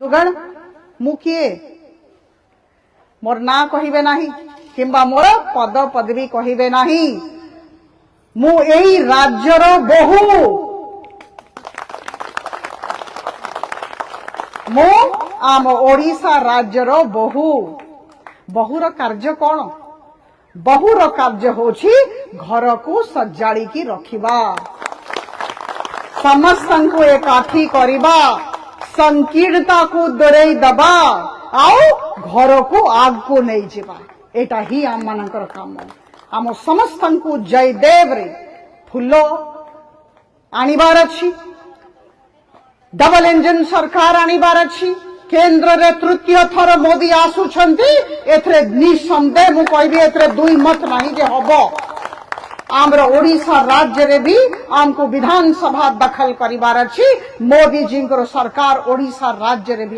सुगण मु किए मोर ना कहिबे नाही किंबा मोर पद पदवी कहिबे नाही मु एई राज्यर बहु मु आम ओडिशा राज्यर बहु बहुर कार्य कौन बहुर कार्य होछि घर को सजाड़ी की रखिबा समस्त को एकाठी करिबा संकीर्णता को दूरेई दबा आउ घर को आग को नहीं जीवा एटा ही आम मानकर काम आम समस्त को जयदेव रे फुल आनिबार अछि डबल इंजन सरकार आनिबार अछि केंद्र रे तृतीय थर मोदी आसुछंती एथरे निसंदेह मु कहबी एथरे दुई मत नहीं जे हबो आमर ओडिशा राज्य रे भी आमको विधानसभा दखल करिबार अछि मोदी जी सरकार ओडिशा राज्य रे भी